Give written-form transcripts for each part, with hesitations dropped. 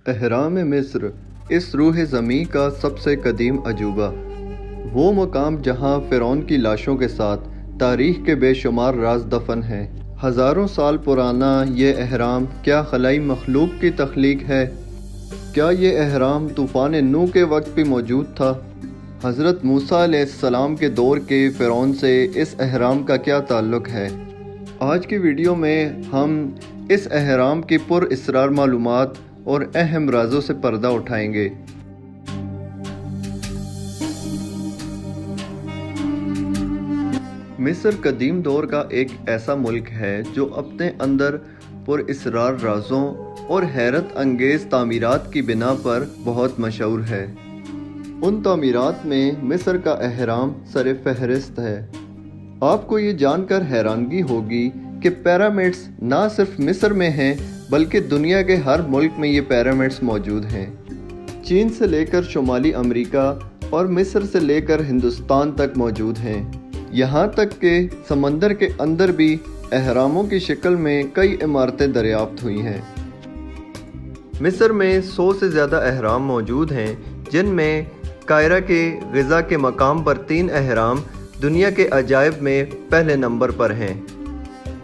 اہرام مصر اس روح زمیں کا سب سے قدیم عجوبہ، وہ مقام جہاں فرعون کی لاشوں کے ساتھ تاریخ کے بے شمار راز دفن ہیں۔ ہزاروں سال پرانا یہ اہرام کیا خلائی مخلوق کی تخلیق ہے؟ کیا یہ اہرام طوفان نوح کے وقت بھی موجود تھا؟ حضرت موسیٰ علیہ السلام کے دور کے فرعون سے اس اہرام کا کیا تعلق ہے؟ آج کی ویڈیو میں ہم اس اہرام کی پر اسرار معلومات اور اہم رازوں سے پردہ اٹھائیں گے۔ مصر قدیم دور کا ایک ایسا ملک ہے جو اپنے اندر پر اسرار رازوں اور حیرت انگیز تعمیرات کی بنا پر بہت مشہور ہے۔ ان تعمیرات میں مصر کا اہرام سر فہرست ہے۔ آپ کو یہ جان کر حیرانگی ہوگی کہ پیرامڈز نہ صرف مصر میں ہیں بلکہ دنیا کے ہر ملک میں یہ پیرامڈز موجود ہیں۔ چین سے لے کر شمالی امریکہ اور مصر سے لے کر ہندوستان تک موجود ہیں۔ یہاں تک کہ سمندر کے اندر بھی اہراموں کی شکل میں کئی عمارتیں دریافت ہوئی ہیں۔ مصر میں 100 سے زیادہ اہرام موجود ہیں، جن میں قاہرہ کے غزہ کے مقام پر 3 اہرام دنیا کے عجائب میں پہلے نمبر پر ہیں۔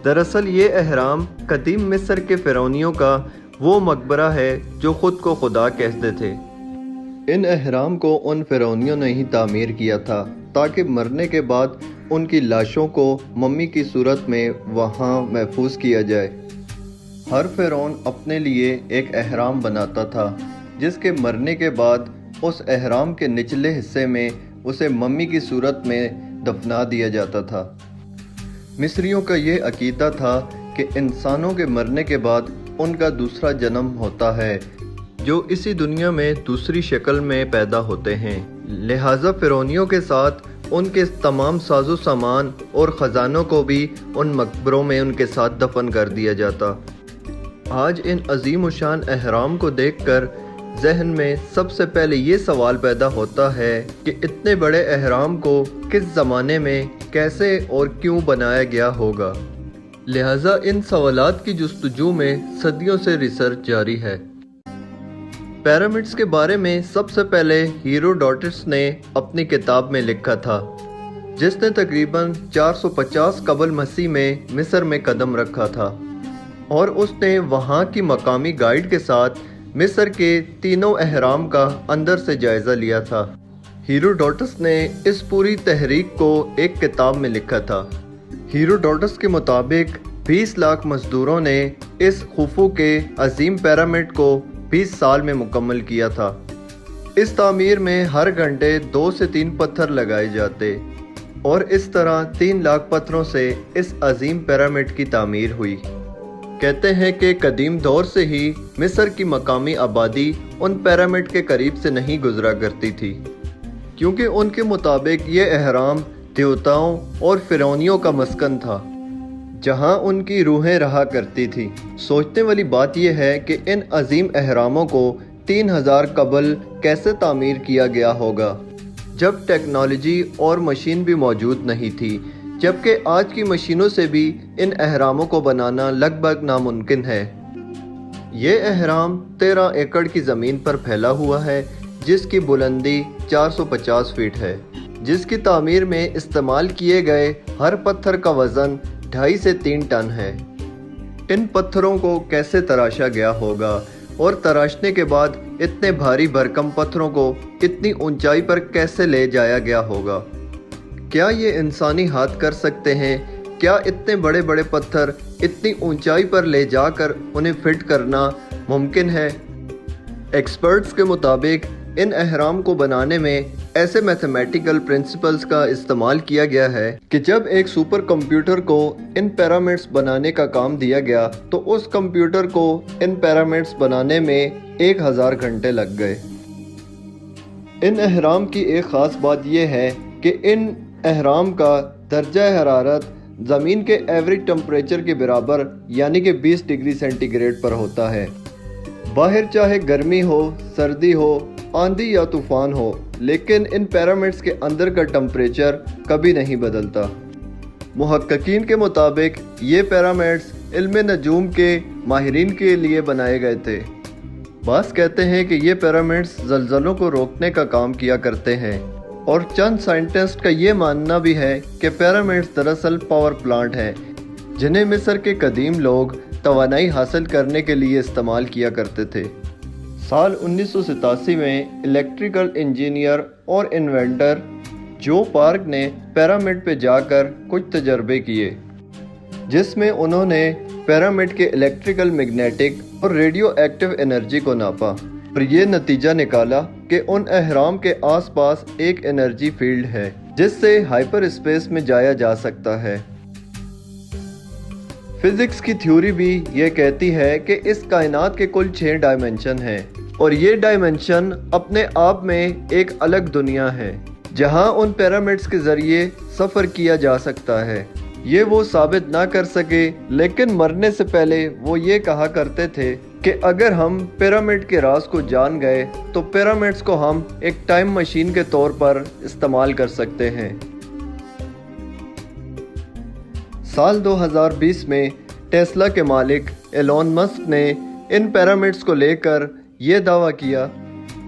دراصل یہ اہرام قدیم مصر کے فرعونیوں کا وہ مقبرہ ہے جو خود کو خدا کہتے تھے۔ ان اہرام کو ان فرعونیوں نے ہی تعمیر کیا تھا تاکہ مرنے کے بعد ان کی لاشوں کو ممی کی صورت میں وہاں محفوظ کیا جائے۔ ہر فرعون اپنے لیے ایک اہرام بناتا تھا جس کے مرنے کے بعد اس اہرام کے نچلے حصے میں اسے ممی کی صورت میں دفنا دیا جاتا تھا۔ مصریوں کا یہ عقیدہ تھا کہ انسانوں کے مرنے کے بعد ان کا دوسرا جنم ہوتا ہے جو اسی دنیا میں دوسری شکل میں پیدا ہوتے ہیں، لہٰذا فرعونیوں کے ساتھ ان کے تمام ساز و سامان اور خزانوں کو بھی ان مقبروں میں ان کے ساتھ دفن کر دیا جاتا۔ آج ان عظیم الشان اہرام کو دیکھ کر ذہن میں سب سے پہلے یہ سوال پیدا ہوتا ہے کہ اتنے بڑے اہرام کو کس زمانے میں کیسے اور کیوں بنایا گیا ہوگا۔ لہٰذا ان سوالات کی جستجو میں صدیوں سے ریسرچ جاری ہے۔ پیرامڈز کے بارے میں سب سے پہلے ہیروڈوٹس نے اپنی کتاب میں لکھا تھا، جس نے تقریباً 450 قبل مسیح میں مصر میں قدم رکھا تھا، اور اس نے وہاں کی مقامی گائیڈ کے ساتھ مصر کے تینوں اہرام کا اندر سے جائزہ لیا تھا۔ ہیروڈوٹس نے اس پوری تحریک کو ایک کتاب میں لکھا تھا۔ ہیروڈوٹس کے مطابق 20 لاکھ مزدوروں نے اس خوفو کے عظیم پیرامڈ کو 20 سال میں مکمل کیا تھا۔ اس تعمیر میں ہر گھنٹے 2 سے 3 پتھر لگائے جاتے، اور اس طرح 3 لاکھ پتھروں سے اس عظیم پیرامڈ کی تعمیر ہوئی۔ کہتے ہیں کہ قدیم دور سے ہی مصر کی مقامی آبادی ان پیرامڈ کے قریب سے نہیں گزرا کرتی تھی، کیونکہ ان کے مطابق یہ اہرام دیوتاؤں اور فرعونیوں کا مسکن تھا جہاں ان کی روحیں رہا کرتی تھی۔ سوچنے والی بات یہ ہے کہ ان عظیم اہراموں کو 3000 قبل کیسے تعمیر کیا گیا ہوگا جب ٹیکنالوجی اور مشین بھی موجود نہیں تھی، جبکہ آج کی مشینوں سے بھی ان اہراموں کو بنانا لگ بھگ ناممکن ہے۔ یہ اہرام 13 ایکڑ کی زمین پر پھیلا ہوا ہے جس کی بلندی 450 فٹ ہے، جس کی تعمیر میں استعمال کیے گئے ہر پتھر کا وزن 2.5 سے 3 ٹن ہے۔ ان پتھروں کو کیسے تراشا گیا ہوگا اور تراشنے کے بعد اتنے بھاری بھرکم پتھروں کو اتنی اونچائی پر کیسے لے جایا گیا ہوگا؟ کیا یہ انسانی ہاتھ کر سکتے ہیں؟ کیا اتنے بڑے بڑے پتھر اتنی اونچائی پر لے جا کر انہیں فٹ کرنا ممکن ہے؟ ایکسپرٹس کے مطابق ان اہرام کو بنانے میں ایسے میتھمیٹیکل پرنسپلز کا استعمال کیا گیا ہے کہ جب ایک سپر کمپیوٹر کو ان پیرامڈز بنانے کا کام دیا گیا تو اس کمپیوٹر کو ان پیرامڈز بنانے میں 1000 گھنٹے لگ گئے۔ ان اہرام کی ایک خاص بات یہ ہے کہ ان اہرام کا درجہ حرارت زمین کے ایوریج ٹمپریچر کے برابر یعنی کہ 20 ڈگری سینٹی گریڈ پر ہوتا ہے۔ باہر چاہے گرمی ہو، سردی ہو، آندھی یا طوفان ہو، لیکن ان پیرامڈز کے اندر کا ٹمپریچر کبھی نہیں بدلتا۔ محققین کے مطابق یہ پیرامڈز علم نجوم کے ماہرین کے لیے بنائے گئے تھے۔ بعض کہتے ہیں کہ یہ پیرامڈز زلزلوں کو روکنے کا کام کیا کرتے ہیں، اور چند سائنٹسٹ کا یہ ماننا بھی ہے کہ پیرامڈز دراصل پاور پلانٹ ہیں جنہیں مصر کے قدیم لوگ توانائی حاصل کرنے کے لیے استعمال کیا کرتے تھے۔ سال 1987 میں الیکٹریکل انجینئر اور انوینٹر جو پارک نے پیرامڈ پہ جا کر کچھ تجربے کیے، جس میں انہوں نے پیرامڈ کے الیکٹریکل، میگنیٹک اور ریڈیو ایکٹیو انرجی کو ناپا، اور یہ نتیجہ نکالا کہ ان اہرام کے آس پاس ایک انرجی فیلڈ ہے جس سے ہائپر اسپیس میں جایا جا سکتا ہے۔ فزکس کی تھیوری بھی یہ کہتی ہے کہ اس کائنات کے کل 6 ڈائمنشن ہیں، اور یہ ڈائمنشن اپنے آپ میں ایک الگ دنیا ہے جہاں ان پیرامڈز کے ذریعے سفر کیا جا سکتا ہے۔ یہ وہ ثابت نہ کر سکے، لیکن مرنے سے پہلے وہ یہ کہا کرتے تھے کہ اگر ہم پیرامڈ کے راز کو جان گئے تو پیرامڈز کو ہم ایک ٹائم مشین کے طور پر استعمال کر سکتے ہیں۔ سال 2020 میں ٹیسلا کے مالک ایلون مسک نے ان پیرامڈز کو لے کر یہ دعویٰ کیا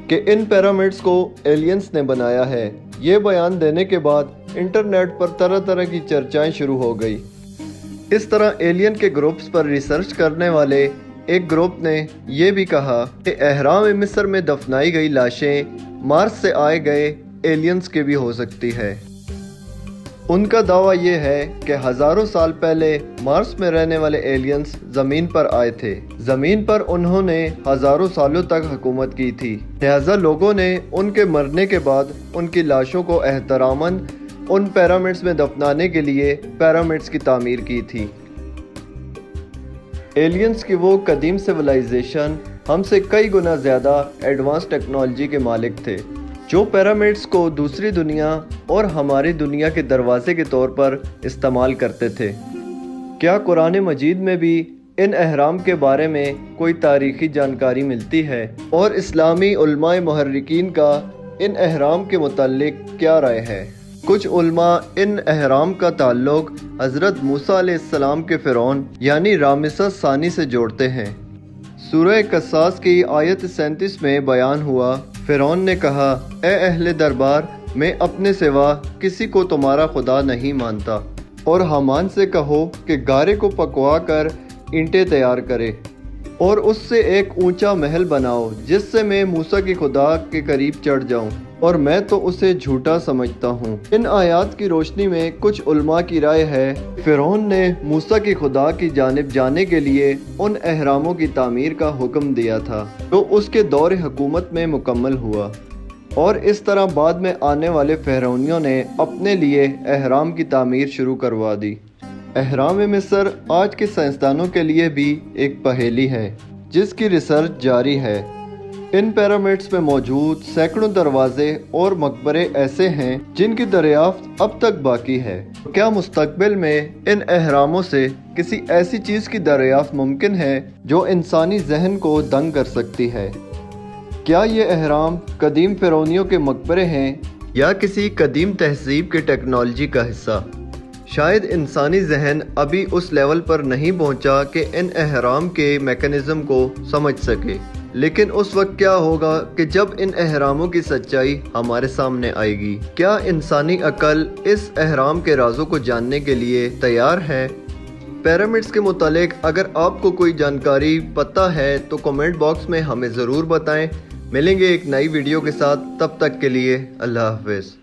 کہ ان پیرامڈز کو ایلینز نے بنایا ہے۔ یہ بیان دینے کے بعد انٹرنیٹ پر طرح طرح کی چرچائیں شروع ہو گئی۔ اس طرح ایلین کے گروپس پر ریسرچ کرنے والے ایک گروپ نے یہ بھی کہا کہ اہرام مصر میں دفنائی گئی لاشیں مارس سے آئے گئے ایلینز کی بھی ہو سکتی ہے۔ ان کا دعویٰ یہ ہے کہ ہزاروں سال پہلے مارس میں رہنے والے ایلینز زمین پر آئے تھے۔ زمین پر انہوں نے ہزاروں سالوں تک حکومت کی تھی، لہذا لوگوں نے ان کے مرنے کے بعد ان کی لاشوں کو احتراماً ان پیرامڈز میں دفنانے کے لیے پیرامڈز کی تعمیر کی تھی۔ ایلینز کی وہ قدیم سویلائزیشن ہم سے کئی گنا زیادہ ایڈوانس ٹیکنالوجی کے مالک تھے، جو پیرامڈز کو دوسری دنیا اور ہماری دنیا کے دروازے کے طور پر استعمال کرتے تھے۔ کیا قرآن مجید میں بھی ان اہرام کے بارے میں کوئی تاریخی جانکاری ملتی ہے؟ اور اسلامی علماء محرکین کا ان اہرام کے متعلق کیا رائے ہے؟ کچھ علماء ان اہرام کا تعلق حضرت موسیٰ علیہ السلام کے فرعون یعنی رامسس ثانی سے جوڑتے ہیں۔ سورہ قصص کی آیت 37 میں بیان ہوا، فرعون نے کہا، اے اہل دربار، میں اپنے سوا کسی کو تمہارا خدا نہیں مانتا، اور حامان سے کہو کہ گارے کو پکوا کر اینٹیں تیار کرے اور اس سے ایک اونچا محل بناؤ جس سے میں موسیٰ کی خدا کے قریب چڑھ جاؤں، اور میں تو اسے جھوٹا سمجھتا ہوں۔ ان آیات کی روشنی میں کچھ علماء کی رائے ہے فرعون نے موسیٰ کی خدا کی جانب جانے کے لیے ان اہراموں کی تعمیر کا حکم دیا تھا جو اس کے دور حکومت میں مکمل ہوا، اور اس طرح بعد میں آنے والے فرعونیوں نے اپنے لیے اہرام کی تعمیر شروع کروا دی۔ اہرام مصر آج کے سائنسدانوں کے لیے بھی ایک پہیلی ہے جس کی ریسرچ جاری ہے۔ ان پیرامڈز میں موجود سینکڑوں دروازے اور مقبرے ایسے ہیں جن کی دریافت اب تک باقی ہے۔ کیا مستقبل میں ان اہراموں سے کسی ایسی چیز کی دریافت ممکن ہے جو انسانی ذہن کو دنگ کر سکتی ہے؟ کیا یہ اہرام قدیم فرعونیوں کے مقبرے ہیں یا کسی قدیم تہذیب کے ٹیکنالوجی کا حصہ؟ شاید انسانی ذہن ابھی اس لیول پر نہیں پہنچا کہ ان اہرام کے میکانزم کو سمجھ سکے، لیکن اس وقت کیا ہوگا کہ جب ان اہراموں کی سچائی ہمارے سامنے آئے گی؟ کیا انسانی عقل اس اہرام کے رازوں کو جاننے کے لیے تیار ہے؟ پیرامڈز کے متعلق اگر آپ کو کوئی جانکاری پتہ ہے تو کمنٹ باکس میں ہمیں ضرور بتائیں۔ ملیں گے ایک نئی ویڈیو کے ساتھ، تب تک کے لیے اللہ حافظ۔